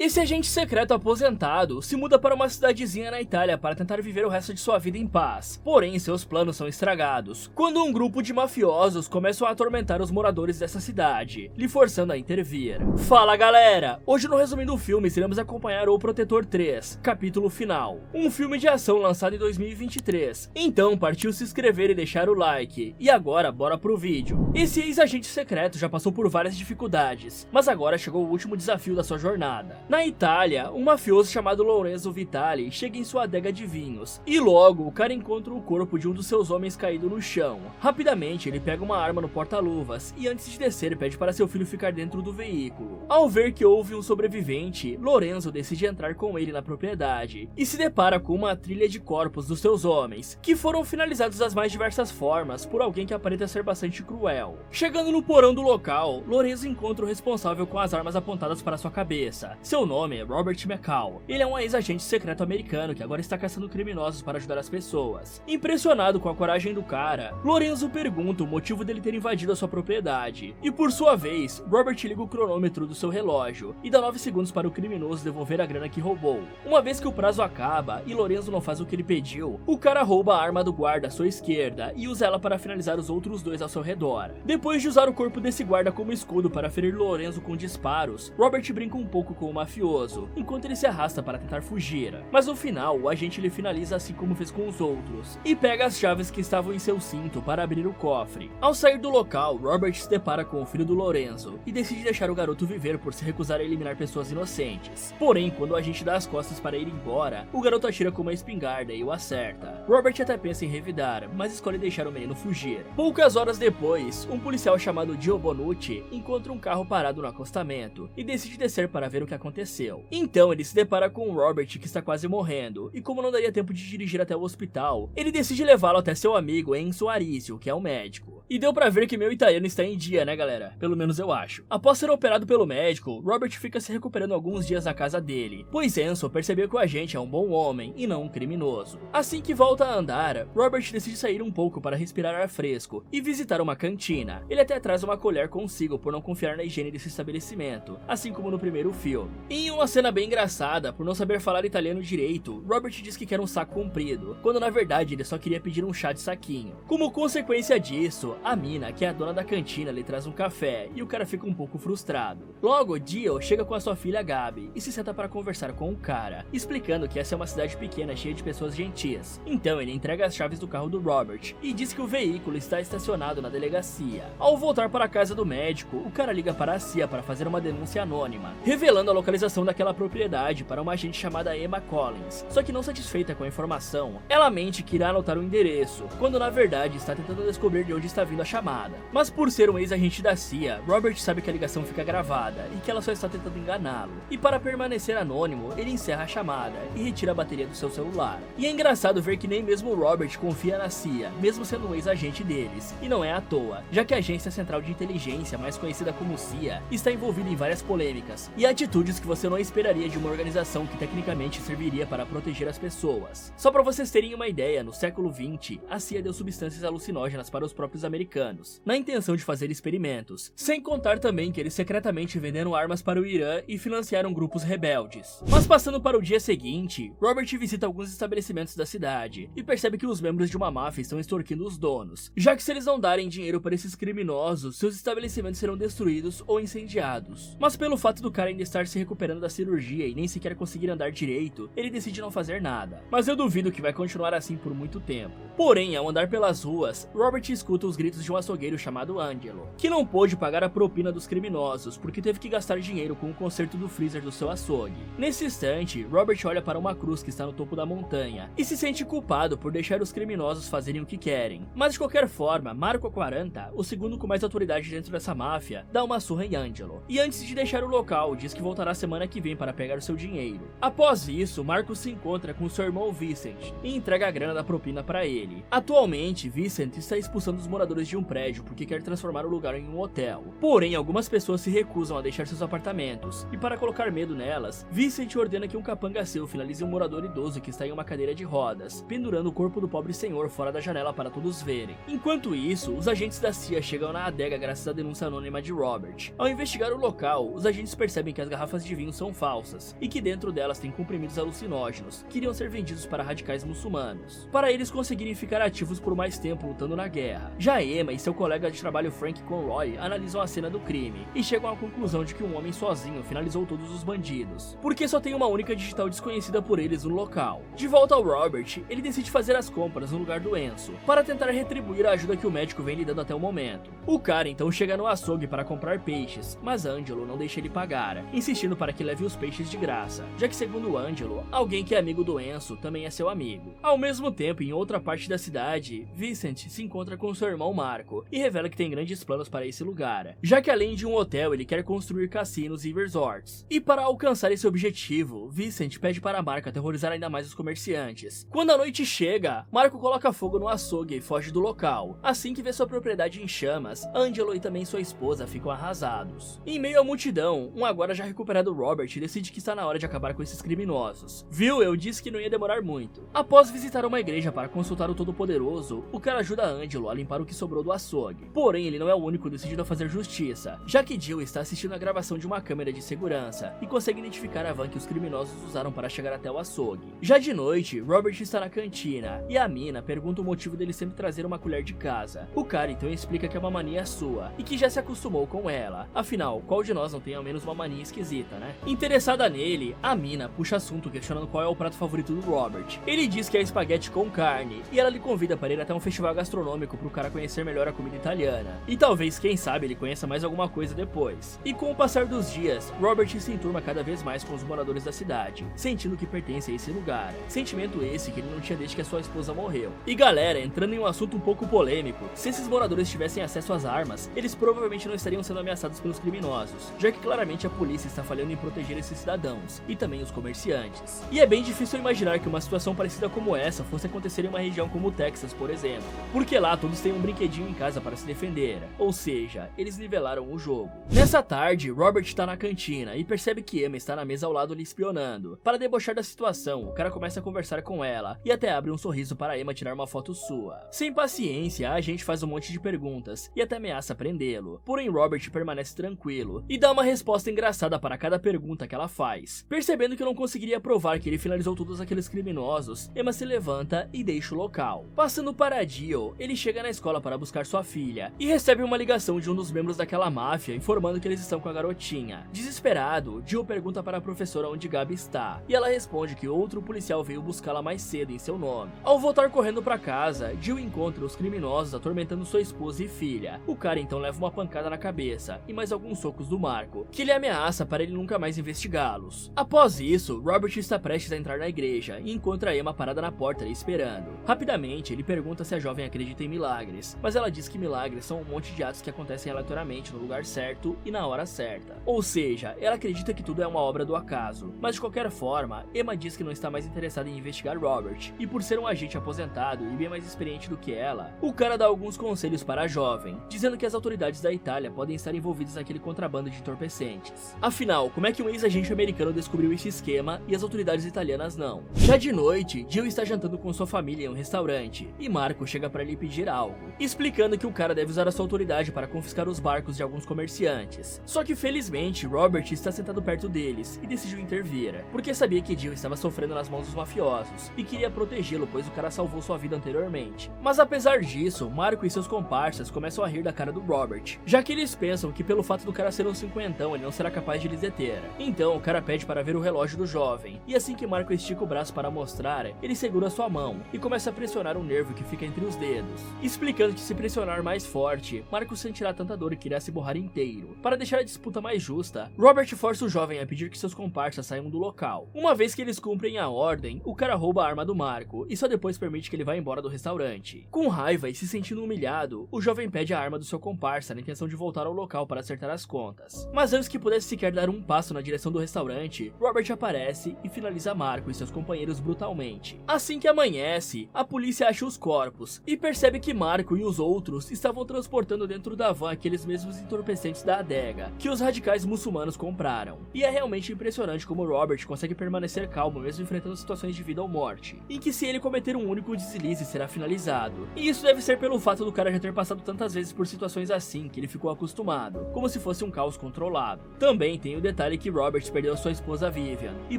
Esse agente secreto aposentado se muda para uma cidadezinha na Itália para tentar viver o resto de sua vida em paz. Porém, seus planos são estragados quando um grupo de mafiosos começam a atormentar os moradores dessa cidade, lhe forçando a intervir. Fala galera! Hoje no resumindo do filme iremos acompanhar O Protetor 3, capítulo final. Um filme de ação lançado em 2023. Então partiu se inscrever e deixar o like. E agora bora pro vídeo. Esse ex-agente secreto já passou por várias dificuldades, mas agora chegou o último desafio da sua jornada. Na Itália, um mafioso chamado Lorenzo Vitali chega em sua adega de vinhos, e logo o cara encontra o corpo de um dos seus homens caído no chão. Rapidamente ele pega uma arma no porta-luvas e antes de descer pede para seu filho ficar dentro do veículo. Ao ver que houve um sobrevivente, Lorenzo decide entrar com ele na propriedade e se depara com uma trilha de corpos dos seus homens, que foram finalizados das mais diversas formas por alguém que aparenta ser bastante cruel. Chegando no porão do local, Lorenzo encontra o responsável com as armas apontadas para sua cabeça. Seu nome é Robert McCall. Ele é um ex-agente secreto americano que agora está caçando criminosos para ajudar as pessoas. Impressionado com a coragem do cara, Lorenzo pergunta o motivo dele ter invadido a sua propriedade. E por sua vez, Robert liga o cronômetro do seu relógio e dá 9 segundos para o criminoso devolver a grana que roubou. Uma vez que o prazo acaba e Lorenzo não faz o que ele pediu, o cara rouba a arma do guarda à sua esquerda e usa ela para finalizar os outros dois ao seu redor. Depois de usar o corpo desse guarda como escudo para ferir Lorenzo com disparos, Robert brinca um pouco com o mafioso, enquanto ele se arrasta para tentar fugir. Mas no final, o agente lhe finaliza assim como fez com os outros, e pega as chaves que estavam em seu cinto para abrir o cofre. Ao sair do local, Robert se depara com o filho do Lorenzo, e decide deixar o garoto viver por se recusar a eliminar pessoas inocentes. Porém, quando o agente dá as costas para ir embora, o garoto atira com uma espingarda e o acerta. Robert até pensa em revidar, mas escolhe deixar o menino fugir. Poucas horas depois, um policial chamado Gio Bonucci encontra um carro parado no acostamento, e decide descer para ver o que aconteceu. Então ele se depara com o Robert que está quase morrendo, e como não daria tempo de dirigir até o hospital, ele decide levá-lo até seu amigo Enzo Arizio, que é um médico. E deu pra ver que meu italiano está em dia, né galera? Pelo menos eu acho. Após ser operado pelo médico, Robert fica se recuperando alguns dias na casa dele, pois Enzo percebeu que o agente é um bom homem e não um criminoso. Assim que volta a andar, Robert decide sair um pouco para respirar ar fresco e visitar uma cantina. Ele até traz uma colher consigo por não confiar na higiene desse estabelecimento, assim como no primeiro filme. Em uma cena bem engraçada, por não saber falar italiano direito, Robert diz que quer um saco comprido, quando na verdade ele só queria pedir um chá de saquinho. Como consequência disso, a mina, que é a dona da cantina, lhe traz um café e o cara fica um pouco frustrado. Logo, Dio chega com a sua filha Gabi e se senta para conversar com o cara, explicando que essa é uma cidade pequena cheia de pessoas gentis. Então ele entrega as chaves do carro do Robert e diz que o veículo está estacionado na delegacia. Ao voltar para a casa do médico, o cara liga para a CIA para fazer uma denúncia anônima, revelando a localização daquela propriedade para uma agente chamada Emma Collins. Só que não satisfeita com a informação, ela mente que irá anotar o endereço, quando na verdade está tentando descobrir de onde está vindo a chamada. Mas por ser um ex-agente da CIA, Robert sabe que a ligação fica gravada e que ela só está tentando enganá-lo. E para permanecer anônimo, ele encerra a chamada e retira a bateria do seu celular. E é engraçado ver que nem mesmo Robert confia na CIA, mesmo sendo um ex-agente deles. E não é à toa, já que a Agência Central de Inteligência, mais conhecida como CIA, está envolvida em várias polêmicas e atitudes que você não esperaria de uma organização que tecnicamente serviria para proteger as pessoas. Só para vocês terem uma ideia, no século XX, a CIA deu substâncias alucinógenas para os próprios americanos, na intenção de fazer experimentos, sem contar também que eles secretamente venderam armas para o Irã e financiaram grupos rebeldes. Mas passando para o dia seguinte, Robert visita alguns estabelecimentos da cidade e percebe que os membros de uma máfia estão extorquindo os donos, já que se eles não darem dinheiro para esses criminosos, seus estabelecimentos serão destruídos ou incendiados. Mas pelo fato do cara ainda estar se recuperando da cirurgia e nem sequer conseguir andar direito, ele decide não fazer nada. Mas eu duvido que vai continuar assim por muito tempo. Porém, ao andar pelas ruas, Robert escuta os gritos de um açougueiro chamado Angelo, que não pôde pagar a propina dos criminosos porque teve que gastar dinheiro com o conserto do freezer do seu açougue. Nesse instante, Robert olha para uma cruz que está no topo da montanha e se sente culpado por deixar os criminosos fazerem o que querem. Mas de qualquer forma, Marco 40, o segundo com mais autoridade dentro dessa máfia, dá uma surra em Angelo. E antes de deixar o local, diz que voltará semana que vem para pegar o seu dinheiro. Após isso, Marco se encontra com seu irmão Vincent e entrega a grana da propina para ele. Atualmente, Vincent está expulsando os moradores moradores de um prédio porque quer transformar o lugar em um hotel. Porém, algumas pessoas se recusam a deixar seus apartamentos, e para colocar medo nelas, Vincent ordena que um capanga seu finalize um morador idoso que está em uma cadeira de rodas, pendurando o corpo do pobre senhor fora da janela para todos verem. Enquanto isso, os agentes da CIA chegam na adega graças à denúncia anônima de Robert. Ao investigar o local, os agentes percebem que as garrafas de vinho são falsas, e que dentro delas tem comprimidos alucinógenos, que iriam ser vendidos para radicais muçulmanos, para eles conseguirem ficar ativos por mais tempo lutando na guerra. Já Emma e seu colega de trabalho Frank Conroy analisam a cena do crime, e chegam à conclusão de que um homem sozinho finalizou todos os bandidos, porque só tem uma única digital desconhecida por eles no local. De volta ao Robert, ele decide fazer as compras no lugar do Enzo, para tentar retribuir a ajuda que o médico vem lhe dando até o momento. O cara então chega no açougue para comprar peixes, mas Angelo não deixa ele pagar, insistindo para que leve os peixes de graça, já que segundo Angelo, alguém que é amigo do Enzo também é seu amigo. Ao mesmo tempo, em outra parte da cidade, Vincent se encontra com seu irmão Marco e revela que tem grandes planos para esse lugar, já que além de um hotel ele quer construir cassinos e resorts. E para alcançar esse objetivo, Vincent pede para Marco aterrorizar ainda mais os comerciantes. Quando a noite chega, Marco coloca fogo no açougue e foge do local. Assim que vê sua propriedade em chamas, Angelo e também sua esposa ficam arrasados. Em meio à multidão, um agora já recuperado Robert decide que está na hora de acabar com esses criminosos. Viu? Eu disse que não ia demorar muito. Após visitar uma igreja para consultar o Todo-Poderoso, o cara ajuda Angelo a limpar o que sobrou do açougue. Porém, ele não é o único decidido a fazer justiça, já que Jill está assistindo a gravação de uma câmera de segurança e consegue identificar a van que os criminosos usaram para chegar até o açougue. Já de noite, Robert está na cantina e a mina pergunta o motivo dele sempre trazer uma colher de casa. O cara então explica que é uma mania sua e que já se acostumou com ela. Afinal, qual de nós não tem ao menos uma mania esquisita, né? Interessada nele, a mina puxa assunto questionando qual é o prato favorito do Robert. Ele diz que é espaguete com carne e ela lhe convida para ir até um festival gastronômico para o cara conhecer melhor a comida italiana. E talvez, quem sabe, ele conheça mais alguma coisa depois. E com o passar dos dias, Robert se enturma cada vez mais com os moradores da cidade, sentindo que pertence a esse lugar. Sentimento esse que ele não tinha desde que a sua esposa morreu. E galera, entrando em um assunto um pouco polêmico, se esses moradores tivessem acesso às armas, eles provavelmente não estariam sendo ameaçados pelos criminosos, já que claramente a polícia está falhando em proteger esses cidadãos, e também os comerciantes. E é bem difícil imaginar que uma situação parecida como essa fosse acontecer em uma região como o Texas, por exemplo, porque lá todos têm um brinquedinho em casa para se defender, ou seja, eles nivelaram o jogo. Nessa tarde, Robert está na cantina e percebe que Emma está na mesa ao lado lhe espionando. Para debochar da situação, o cara começa a conversar com ela e até abre um sorriso para Emma tirar uma foto sua. Sem paciência, a gente faz um monte de perguntas e até ameaça prendê-lo. Porém, Robert permanece tranquilo e dá uma resposta engraçada para cada pergunta que ela faz. Percebendo que não conseguiria provar que ele finalizou todos aqueles criminosos, Emma se levanta e deixa o local. Passando para Jill, ele chega na escola para buscar sua filha e recebe uma ligação de um dos membros daquela máfia informando que eles estão com a garotinha. Desesperado, Jill pergunta para a professora onde Gabi está e ela responde que outro policial veio buscá-la mais cedo em seu nome. Ao voltar correndo para casa, Jill encontra os criminosos atormentando sua esposa e filha. O cara então leva uma pancada na cabeça e mais alguns socos do Marco, que ele ameaça para ele nunca mais investigá-los. Após isso, Robert está prestes a entrar na igreja e encontra Emma parada na porta lhe esperando. Rapidamente, ele pergunta se a jovem acredita em milagres, mas ela diz que milagres são um monte de atos que acontecem aleatoriamente no lugar certo e na hora certa. Ou seja, ela acredita que tudo é uma obra do acaso. Mas de qualquer forma, Emma diz que não está mais interessada em investigar Robert, e por ser um agente aposentado e bem mais experiente do que ela, o cara dá alguns conselhos para a jovem, dizendo que as autoridades da Itália podem estar envolvidas naquele contrabando de entorpecentes. Afinal, como é que um ex-agente americano descobriu esse esquema e as autoridades italianas não? Já de noite, Jill está jantando com sua família em um restaurante, e Marco chega para lhe pedir algo, explicando que o cara deve usar a sua autoridade para confiscar os barcos de alguns comerciantes. Só que felizmente, Robert está sentado perto deles e decidiu intervir, porque sabia que Jill estava sofrendo nas mãos dos mafiosos e queria protegê-lo, pois o cara salvou sua vida anteriormente. Mas apesar disso, Marco e seus comparsas começam a rir da cara do Robert, já que eles pensam que pelo fato do cara ser um cinquentão, ele não será capaz de lhes deter. Então o cara pede para ver o relógio do jovem, e assim que Marco estica o braço para mostrar, ele segura sua mão e começa a pressionar um nervo que fica entre os dedos, explicando que se pressionar mais forte, Marco sentirá tanta dor que irá se borrar inteiro. Para deixar a disputa mais justa, Robert força o jovem a pedir que seus comparsas saiam do local. Uma vez que eles cumprem a ordem, o cara rouba a arma do Marco e só depois permite que ele vá embora do restaurante. Com raiva e se sentindo humilhado, o jovem pede a arma do seu comparsa na intenção de voltar ao local para acertar as contas. Mas antes que pudesse sequer dar um passo na direção do restaurante, Robert aparece e finaliza Marco e seus companheiros brutalmente. Assim que amanhece, a polícia acha os corpos e percebe que Marco e os outros estavam transportando dentro da van aqueles mesmos entorpecentes da adega que os radicais muçulmanos compraram. E é realmente impressionante como Robert consegue permanecer calmo mesmo enfrentando situações de vida ou morte, em que se ele cometer um único deslize será finalizado. E isso deve ser pelo fato do cara já ter passado tantas vezes por situações assim que ele ficou acostumado, como se fosse um caos controlado. Também tem o detalhe que Robert perdeu sua esposa Vivian, e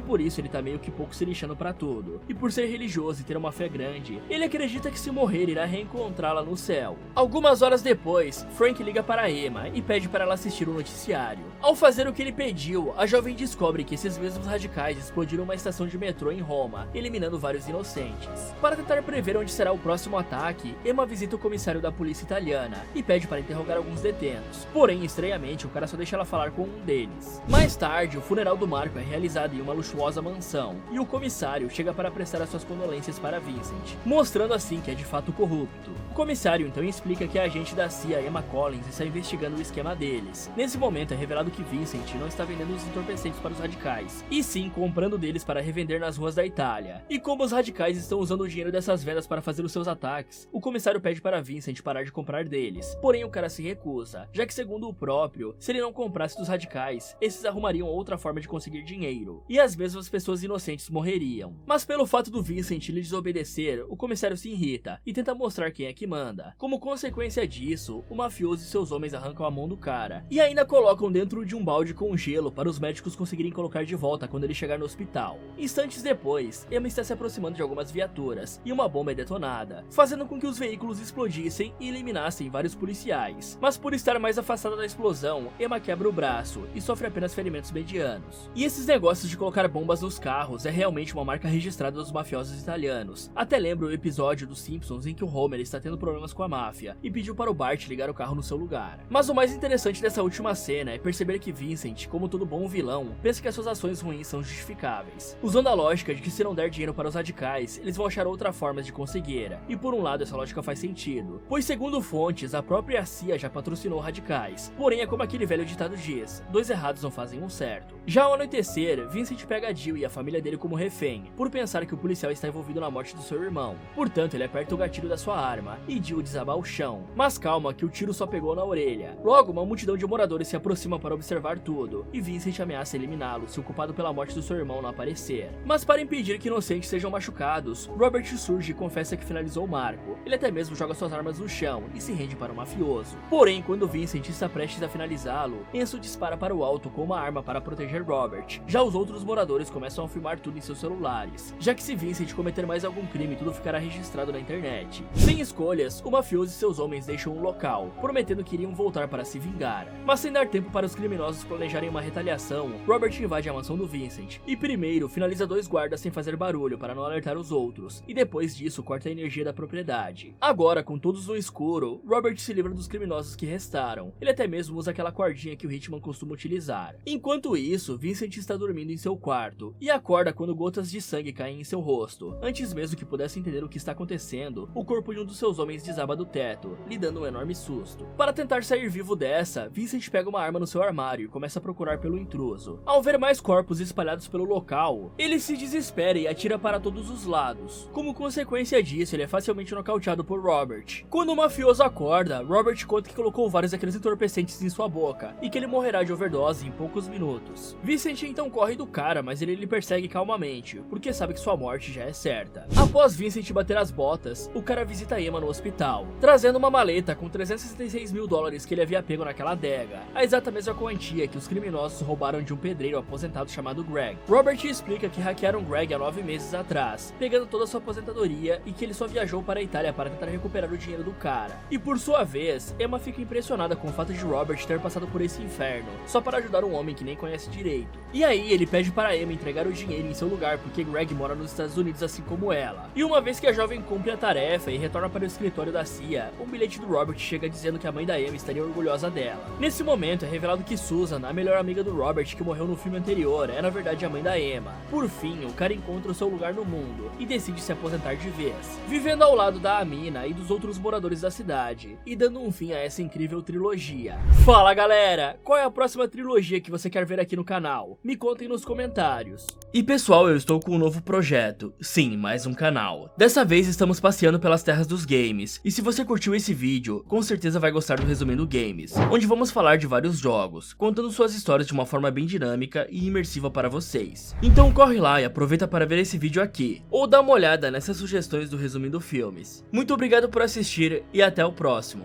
por isso ele tá meio que pouco se lixando pra tudo. E por ser religioso e ter uma fé grande, ele acredita que se morrer irá reencontrá-la no céu. Algumas horas depois, Frank liga para Emma e pede para ela assistir o noticiário. Ao fazer o que ele pediu, a jovem descobre que esses mesmos radicais explodiram uma estação de metrô em Roma, eliminando vários inocentes. Para tentar prever onde será o próximo ataque, Emma visita o comissário da polícia italiana e pede para interrogar alguns detentos. Porém, estranhamente, o cara só deixa ela falar com um deles. Mais tarde, o funeral do Marco é realizado em uma luxuosa mansão, e o comissário chega para prestar as suas condolências para Vincent, mostrando assim que é de fato corrupto. O comissário então explica que a agente da CIA, Emma Collins, está investigando o esquema deles. Nesse momento é revelado que Vincent não está vendendo os entorpecentes para os radicais, e sim comprando deles para revender nas ruas da Itália. E como os radicais estão usando o dinheiro dessas vendas para fazer os seus ataques, o comissário pede para Vincent parar de comprar deles. Porém o cara se recusa, já que segundo o próprio, se ele não comprasse dos radicais, esses arrumariam outra forma de conseguir dinheiro, e as mesmas pessoas inocentes morreriam. Mas pelo fato do Vincent lhe desobedecer, o comissário se irrita e tenta mostrar quem é que manda. Como consequência disso, o mafioso e seus homens arrancam a mão do cara, e ainda colocam dentro de um balde com gelo para os médicos conseguirem colocar de volta quando ele chegar no hospital. Instantes depois, Emma está se aproximando de algumas viaturas, e uma bomba é detonada, fazendo com que os veículos explodissem e eliminassem vários policiais. Mas por estar mais afastada da explosão, Emma quebra o braço e sofre apenas ferimentos medianos. E esses negócios de colocar bombas nos carros é realmente uma marca registrada dos mafiosos italianos. Até lembro o episódio dos Simpsons em que o Homer está tendo problemas com a máfia e pediu para o Bart ligar o carro no seu lugar. Mas o mais interessante dessa última cena é perceber que Vincent, como todo bom vilão, pensa que as suas ações ruins são justificáveis, usando a lógica de que se não der dinheiro para os radicais, eles vão achar outra forma de conseguir. E por um lado essa lógica faz sentido, pois segundo fontes, a própria CIA já patrocinou radicais. Porém é como aquele velho ditado diz, dois errados não fazem um certo. Já ao anoitecer, Vincent pega Jill e a família dele como refém, por pensar que o policial está envolvido na morte do seu irmão. Portanto, ele aperta o gatilho da sua arma, e Jill desaba ao chão. Mas calma que o tiro só pegou na orelha. Logo, uma multidão de moradores se aproxima para observar tudo, e Vincent ameaça eliminá-lo se o culpado pela morte do seu irmão não aparecer. Mas para impedir que inocentes sejam machucados, Robert surge e confessa que finalizou o Marco. Ele até mesmo joga suas armas no chão e se rende para o mafioso. Porém, quando Vincent está prestes a finalizá-lo, Enzo dispara para o alto com uma arma para proteger Robert. Já os outros moradores começam a filmar tudo em seus celulares, já que se Vincent cometer mais algum crime, tudo ficará registrado na internet. Sem escolhas, o mafioso e seus homens deixam o local, prometendo que iriam voltar para se vingar. Mas sem dar tempo para os criminosos planejarem uma retaliação, Robert invade a mansão do Vincent, e primeiro finaliza dois guardas sem fazer barulho para não alertar os outros, e depois disso corta a energia da propriedade. Agora, com todos no escuro, Robert se livra dos criminosos que restaram. Ele até mesmo usa aquela cordinha que o Hitman costuma utilizar. Enquanto isso, Vincent está dormindo em seu quarto, e acorda quando gotas de sangue caem em seu rosto. Antes mesmo que pudesse entender o que está acontecendo, o corpo de um dos seus homens desaba do teto, lhe dando um enorme susto. Para tentar sair vivo dessa, Vincent pega uma arma no seu armário e começa a procurar pelo intruso. Ao ver mais corpos espalhados pelo local, ele se desespera e atira para todos os lados. Como consequência disso, ele é facilmente nocauteado por Robert. Quando o mafioso acorda, Robert conta que colocou vários daqueles entorpecentes em sua boca e que ele morrerá de overdose em poucos minutos. Vincent então corre do cara, mas ele lhe persegue calmamente, porque sabe que sua morte já é certa. Após Vincent bater as botas, o cara visita Emma no hospital, trazendo uma maleta com 366 mil dólares que ele havia pego naquela adega, a exata mesma quantia que os criminosos roubaram de um pedreiro aposentado chamado Greg. Robert explica que hackearam Greg há 9 meses atrás, pegando toda a sua aposentadoria, e que ele só viajou para a Itália para tentar recuperar o dinheiro do cara. E por sua vez, Emma fica impressionada com o fato de Robert ter passado por esse inferno, só para ajudar um homem que nem conhece direito. E aí ele pede para Emma entregar o dinheiro em seu lugar porque Greg mora nos Estados Unidos assim como ela. E uma vez que a jovem cumpre a tarefa e retorna para o escritório da CIA, um bilhete do Robert chega dizendo que a mãe da Emma estaria orgulhosa dela. Nesse momento é revelado que Susan, a melhor amiga do Robert que morreu no filme anterior, é na verdade a mãe da Emma. Por fim, o cara encontra o seu lugar no mundo e decide se aposentar de vez, vivendo ao lado da Amina e dos outros moradores da cidade, e dando um fim a essa incrível trilogia. Fala galera, qual é a próxima trilogia que você quer ver aqui no canal? Me contem nos comentários. E pessoal, eu estou com um novo projeto, sim, mais um canal. Dessa vez estamos passeando pelas terras dos games, e se você curtiu esse vídeo, com certeza vai gostar do Resumindo Games, onde vamos falar de vários jogos, contando suas histórias de uma forma bem dinâmica e imersiva para vocês. Então corre lá e aproveita para ver esse vídeo aqui, ou dá uma olhada nessas sugestões do Resumindo Filmes. Muito obrigado por assistir e até o próximo.